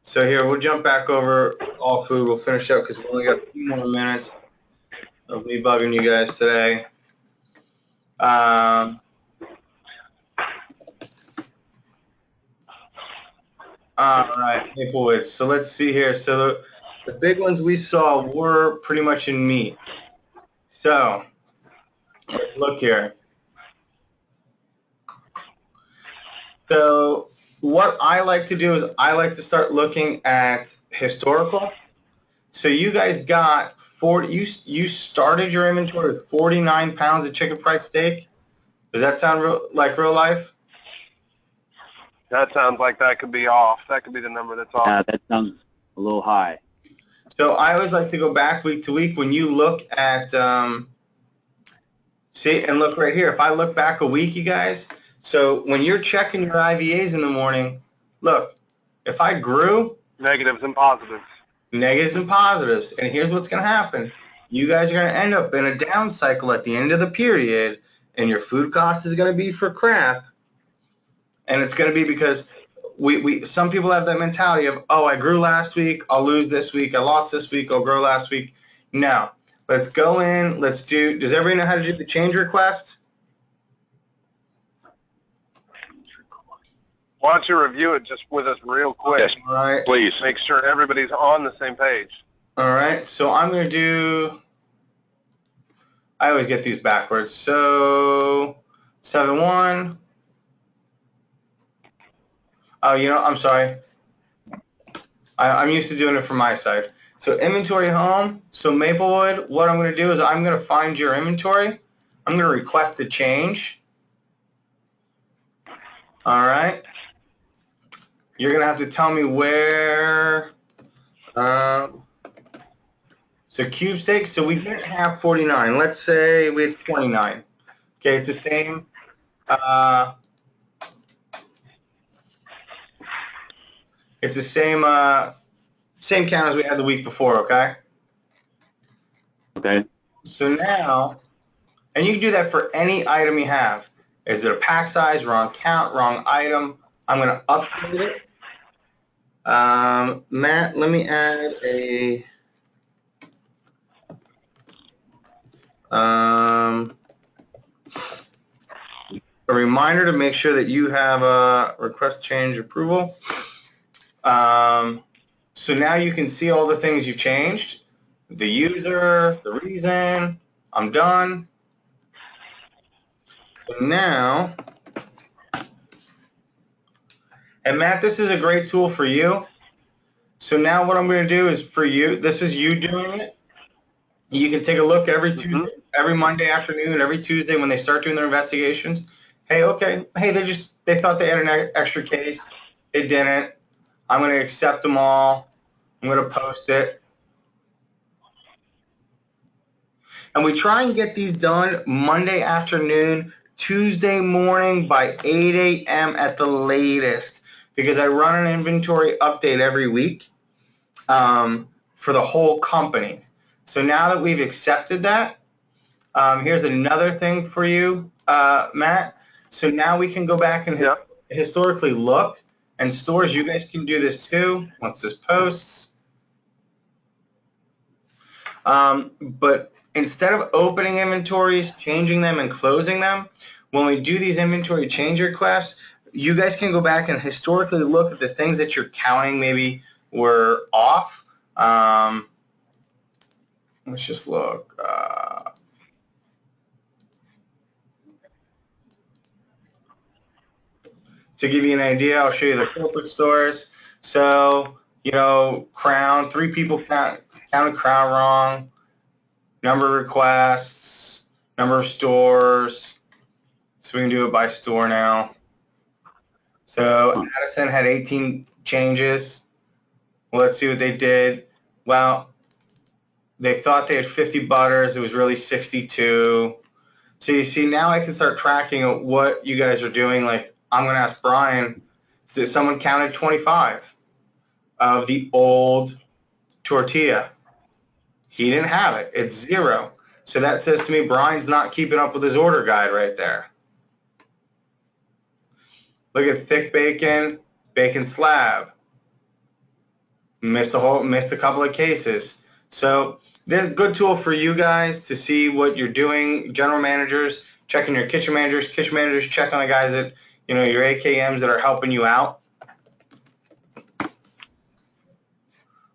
So here, we'll jump back over all food. We'll finish up because we only got a few more minutes of me bugging you guys today. All right, Maplewood. So let's see here. So the big ones we saw were pretty much in meat. So let's look here. So what I like to do is I like to start looking at historical. So you guys got 40. You started your inventory with 49 pounds of chicken fried steak. Does that sound like real life? That sounds like that could be off. That could be the number that's off. Yeah, that sounds a little high. So I always like to go back week to week. When you look at, see, and look right here. If I look back a week, you guys, so when you're checking your IVAs in the morning, look, if I grew. Negatives and positives. Negatives and positives. And here's what's going to happen. You guys are going to end up in a down cycle at the end of the period, and your food cost is going to be for crap. And it's going to be because some people have that mentality of, oh, I grew last week, I'll lose this week, I lost this week, I'll grow last week. No. Let's go in, let's do, does everybody know how to do the change request? Why don't you review it just with us real quick? Yes, all right. Please. Make sure everybody's on the same page. All right, so I'm going to do, I always get these backwards. So 7-1. Oh, you know, I'm sorry. I'm used to doing it from my side. So inventory home. So Maplewood, what I'm going to do is I'm going to find your inventory. I'm going to request a change. All right. You're going to have to tell me where. So cube steak. So we didn't have 49. Let's say we had 29. Okay, it's the same. It's the same count as we had the week before. Okay. Okay. So now, and you can do that for any item you have. Is it a pack size, wrong count, wrong item? I'm going to update it. Matt, let me add a reminder to make sure that you have a request change approval. So now you can see all the things you've changed. The user, the reason, I'm done. So now, and Matt, this is a great tool for you. So now what I'm going to do is for you, this is you doing it. You can take a look every Tuesday, every Monday afternoon, every Tuesday when they start doing their investigations. Hey, okay, hey, they thought they had an extra case. They didn't. I'm going to accept them all. I'm going to post it. And we try and get these done Monday afternoon, Tuesday morning by 8 a.m. at the latest, because I run an inventory update every week for the whole company. So now that we've accepted that, here's another thing for you, Matt. So now we can go back and historically look, and stores, you guys can do this too once this posts. But instead of opening inventories, changing them, and closing them, when we do these inventory change requests, you guys can go back and historically look at the things that you're counting maybe were off. Let's just look. To give you an idea, I'll show you the corporate stores. So, you know, Crown, 3 people counted Crown wrong. Number of requests, number of stores. So we can do it by store now. So Addison had 18 changes. Well, let's see what they did. Well, they thought they had 50 butters. It was really 62. So you see, now I can start tracking what you guys are doing. Like, I'm going to ask Brian, so someone counted 25 of the old tortilla. He didn't have it. It's 0. So that says to me, Brian's not keeping up with his order guide right there. Look at thick bacon, bacon slab. Missed a couple of cases. So there's a good tool for you guys to see what you're doing. General managers, checking your kitchen managers check on the guys that, you know, your AKMs that are helping you out.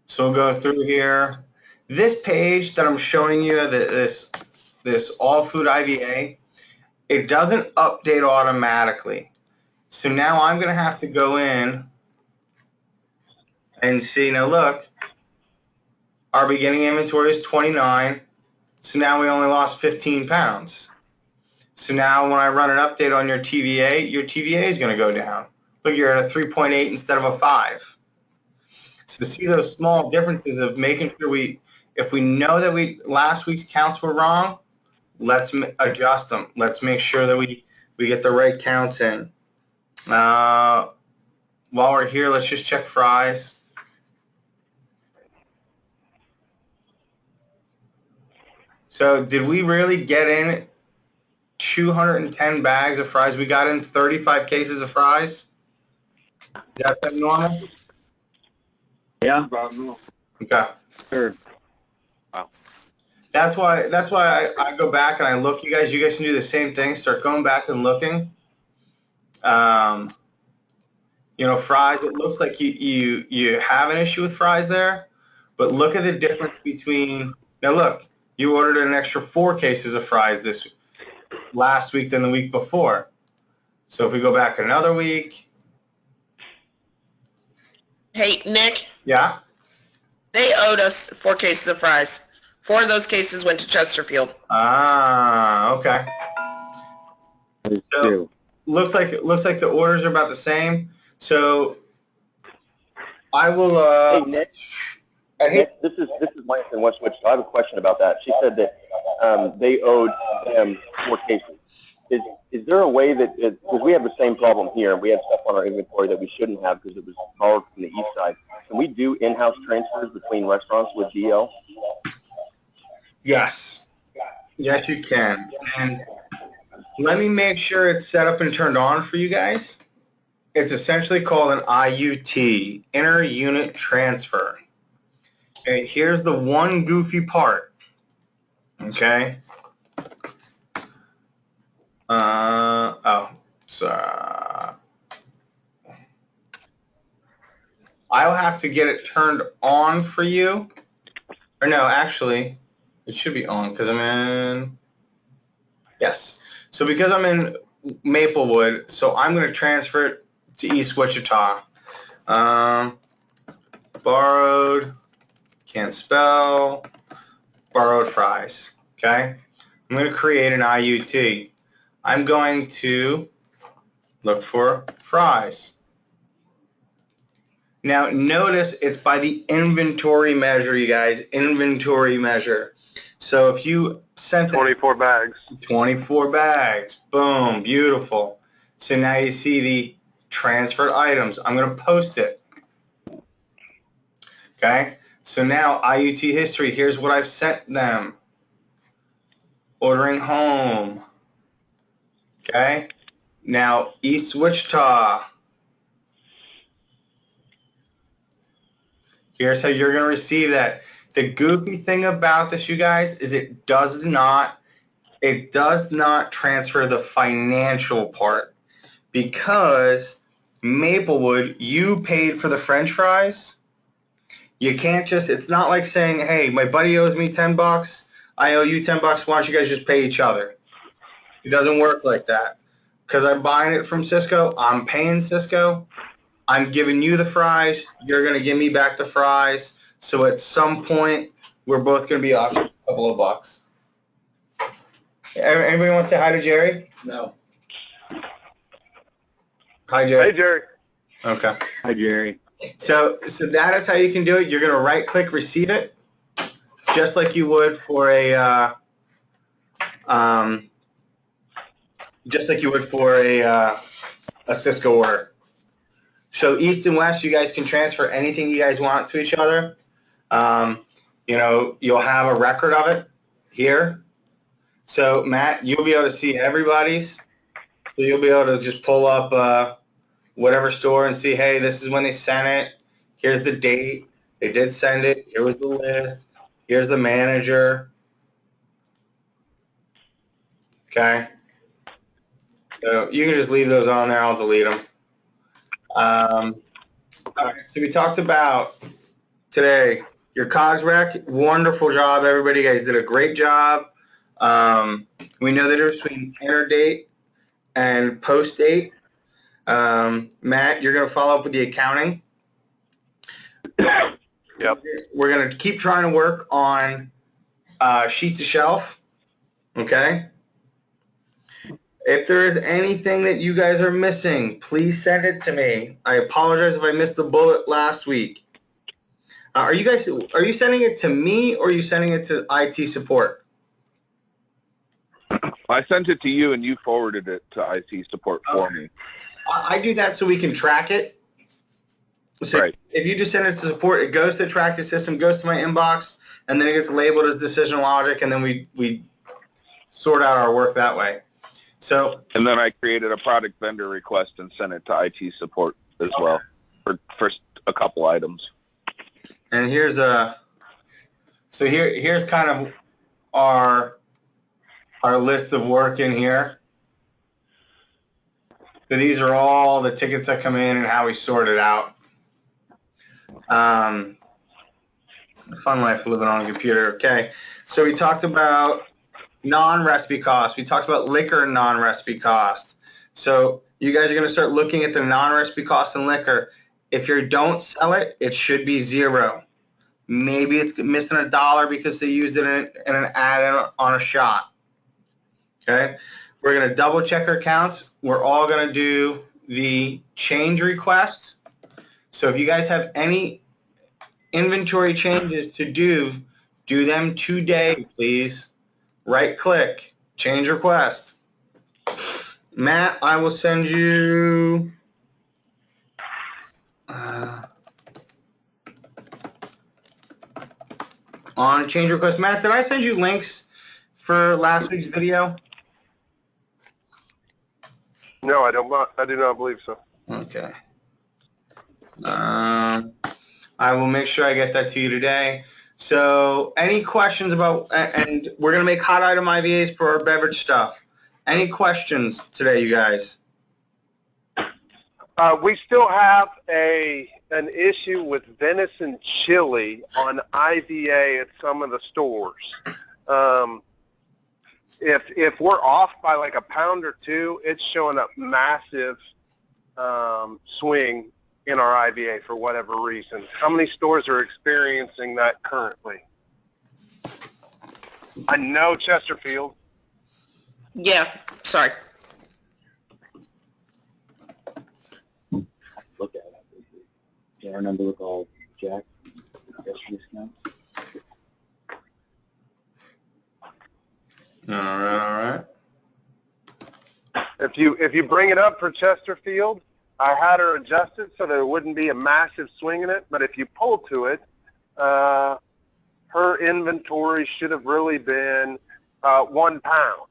So we'll go through here. This page that I'm showing you, this all food IVA, it doesn't update automatically. So now I'm going to have to go in and see. Now look, our beginning inventory is 29. So now we only lost 15 pounds. So now when I run an update on your TVA is going to go down. Look, you're at a 3.8 instead of a 5. So see those small differences of making sure if we know that last week's counts were wrong, let's adjust them. Let's make sure that we get the right counts in. While we're here, let's just check fries. So did we really get in 210 bags of fries? We got in 35 cases of fries? Is that normal? Yeah. Okay. Sure. Wow. That's why I go back and I look. You guys can do the same thing. Start going back and looking. You know, fries, it looks like you have an issue with fries there, but look at the difference between, now look, you ordered an extra 4 cases of fries this last week than the week before. So if we go back another week. Hey, Nick. Yeah? They owed us 4 cases of fries. 4 of those cases went to Chesterfield. Ah, okay. So looks like the orders are about the same. So I will. Hey Nick. Nick, this is Lance in West Wichita. I have a question about that. She said that they owed them 4 cases. Is there a way that, because we have the same problem here, we have stuff on our inventory that we shouldn't have because it was borrowed from the east side. Can we do in-house transfers between restaurants with DL? Yes. Yes, you can. And let me make sure it's set up and turned on for you guys. It's essentially called an IUT, inter-unit transfer. Okay, here's the one goofy part. Okay. I'll have to get it turned on for you. Or no, actually, it should be on because I'm in. Yes. So because I'm in Maplewood, so I'm going to transfer it to East Wichita. Borrowed, can't spell, borrowed fries. Okay. I'm going to create an IUT. I'm going to look for fries. Now notice it's by the inventory measure, you guys. Inventory measure. So if you sent 24 bags. 24 bags. Boom. Beautiful. So now you see the transferred items. I'm going to post it. Okay. So now IUT history. Here's what I've sent them. Ordering home. Okay. Now East Wichita. Here's how you're going to receive that. The goofy thing about this, you guys, is it does not transfer the financial part because Maplewood, you paid for the French fries. You can't just, it's not like saying, hey, my buddy owes me $10. I owe you $10. Why don't you guys just pay each other? It doesn't work like that. Because I'm buying it from Cisco. I'm paying Cisco. I'm giving you the fries. You're going to give me back the fries. So at some point, we're both going to be off a couple of bucks. Anybody want to say hi to Jerry? No. Hi, Jerry. Hey, Jerry. Okay. Hi, Jerry. So that is how you can do it. You're going to right-click receive it, just like you would for a Cisco order. So east and west, you guys can transfer anything you guys want to each other. You know, you'll have a record of it here. So Matt, you'll be able to see everybody's. So you'll be able to just pull up whatever store and see, hey, this is when they sent it. Here's the date. They did send it. Here was the list. Here's the manager. Okay. So you can just leave those on there. I'll delete them. All right, so we talked about today your COGS rec. Wonderful job, everybody. You guys did a great job. We know the difference between enter date and post date. Matt, you're going to follow up with the accounting. Yep. We're going to keep trying to work on sheets of shelf. Okay. If there is anything that you guys are missing, please send it to me. I apologize if I missed the bullet last week. Are you sending it to me or are you sending it to IT support? I sent it to you and you forwarded it to IT support for me. I do that so we can track it. So right. If you just send it to support, it goes to the tracking system, goes to my inbox, and then it gets labeled as decision logic, and then we sort out our work that way. So, and then I created a product vendor request and sent it to IT support as well for a couple items. And here's here's kind of our list of work in here. So these are all the tickets that come in and how we sort it out. Fun life living on a computer. Okay, so we talked about non-recipe costs. We talked about liquor non-recipe costs. So you guys are going to start looking at the non-recipe costs in liquor. If you don't sell it, it should be 0. Maybe it's missing $1 because they used it in an ad on a shot. Okay? We're going to double check our counts. We're all going to do the change request. So if you guys have any inventory changes to do them today, please. Right click, change request. Matt, I will send you on change request. Matt, did I send you links for last week's video? No, I do not believe so. Okay. I will make sure I get that to you today. So any questions about, and we're going to make hot item IVAs for our beverage stuff. Any questions today, you guys? We still have an issue with venison chili on IVA at some of the stores. If we're off by like a pound or two, it's showing up massive swing in our IVA for whatever reason. How many stores are experiencing that currently? I know Chesterfield. Yeah, sorry. Look at it. Yeah, our number look all jacked. Discount. All right. If you bring it up for Chesterfield, I had her adjusted so there wouldn't be a massive swing in it. But if you pull to it, her inventory should have really been 1 pound.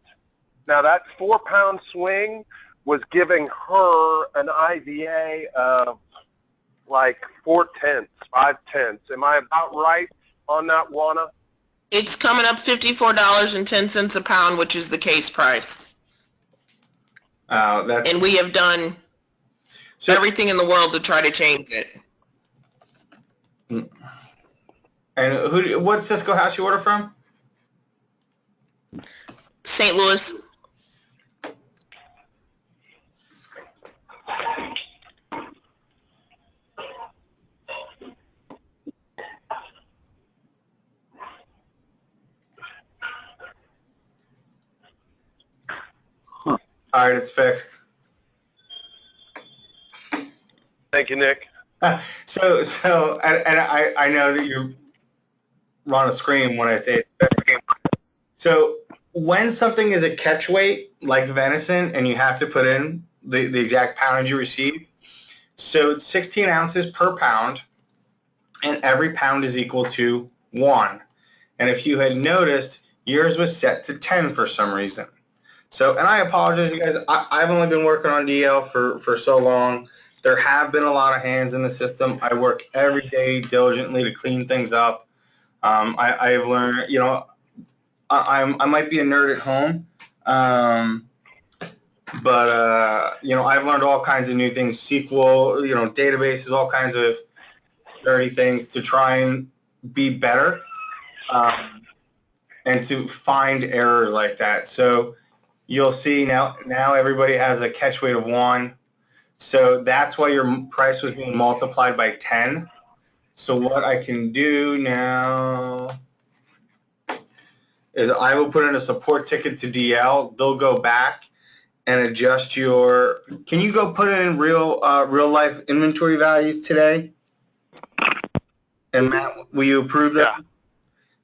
Now that 4 pound swing was giving her an IVA of like 4/10, 5/10. Am I about right on that, Juana? It's coming up $54.10 a pound, which is the case price. And we have done everything in the world to try to change it. And what Cisco house you order from? St. Louis. All right, it's fixed. Thank you, Nick. So, and I know that you want to scream when I say it. So, when something is a catch weight, like venison, and you have to put in the exact poundage you receive, so it's 16 ounces per pound, and every pound is equal to 1. And if you had noticed, yours was set to 10 for some reason. So, and I apologize, you guys. I've only been working on DL for so long. There have been a lot of hands in the system. I work every day diligently to clean things up. I've learned, you know, I might be a nerd at home, but you know, I've learned all kinds of new things, SQL, you know, databases, all kinds of dirty things to try and be better and to find errors like that. So you'll see now everybody has a catch weight of 1. So that's why your price was being multiplied by 10. So what I can do now is I will put in a support ticket to DL. They'll go back and adjust your. Can you go put in real life inventory values today? And Matt, will you approve that? Yeah.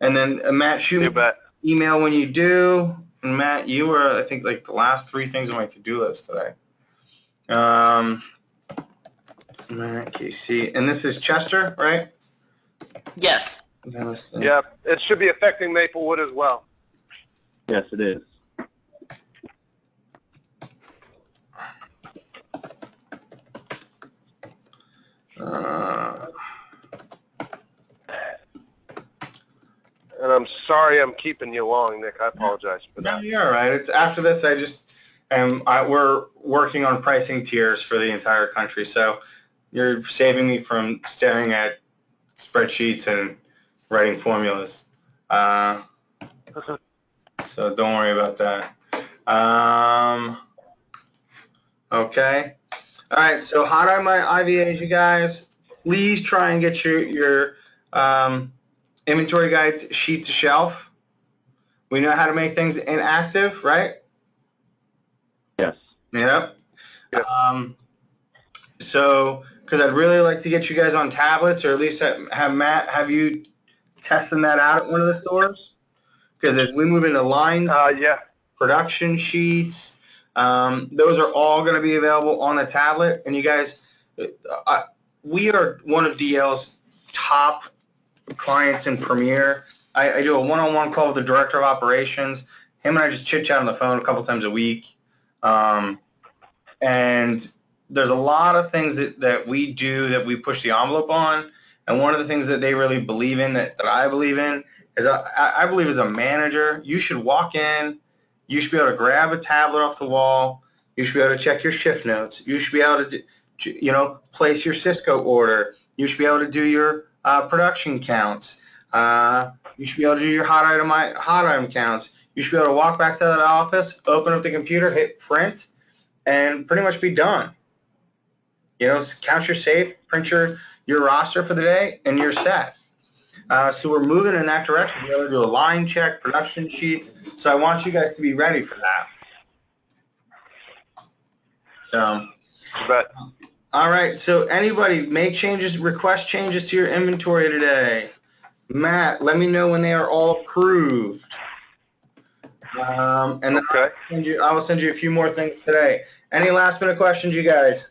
And then Matt, shoot me an email when you do. And Matt, you were, I think, like the last 3 things on my to-do list today. Matt, KC, and this is Chester, right? Yes. Yeah, it should be affecting Maplewood as well. Yes, it is. And I'm sorry I'm keeping you long, Nick. I apologize for that. No, you're all right. It's after this. I just we're working on pricing tiers for the entire country, so you're saving me from staring at spreadsheets and writing formulas. So don't worry about that. Okay. All right, so hot on my IVAs, you guys. Please try and get your inventory guides sheet to shelf. We know how to make things inactive, right? Yes. Yep. So, because I'd really like to get you guys on tablets, or at least have Matt have you testing that out at one of the stores. Because as we move into line production sheets, those are all going to be available on the tablet. And you guys, we are one of DL's top clients in Premier. I do a one-on-one call with the director of operations. Him and I just chit-chat on the phone a couple times a week. And there's a lot of things that we do that we push the envelope on. And one of the things that they really believe in, that I believe in, is I believe as a manager, you should walk in, you should be able to grab a tablet off the wall, you should be able to check your shift notes, you should be able to, place your Cisco order, you should be able to do your production counts, you should be able to do your hot item counts, you should be able to walk back to that office, open up the computer, hit print, and pretty much be done. Count your safe, print your roster for the day, and you're set. So we're moving in that direction. We're able to do a line check, production sheets. So I want you guys to be ready for that. So, all right. So anybody make changes, request changes to your inventory today. Matt, let me know when they are all approved. And then I will send you a few more things today. Any last minute questions, you guys?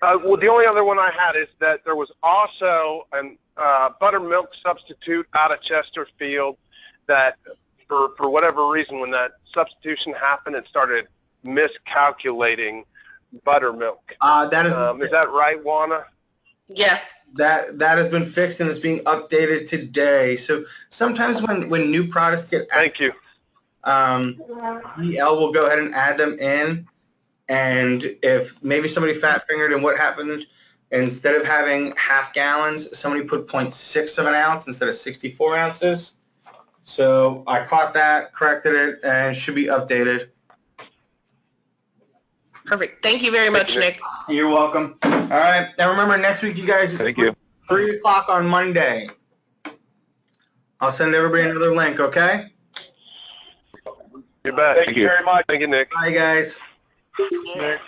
Well, the only other one I had is that there was also a buttermilk substitute out of Chesterfield that, for whatever reason, when that substitution happened, it started miscalculating buttermilk. Is that right, Juana? Yeah. That has been fixed and is being updated today. So sometimes when new products get DL will go ahead and add them in. And if maybe somebody fat fingered, and what happened, instead of having half gallons, somebody put 0.6 of an ounce instead of 64 ounces. So I caught that, corrected it, and should be updated. Perfect. Thank you very much, Nick. You're welcome. All right. Now remember, next week, you guys, thank you. 3 o'clock on Monday. I'll send everybody another link, okay? You bet. Thank you very much. Thank you, Nick. Bye, guys. Nick.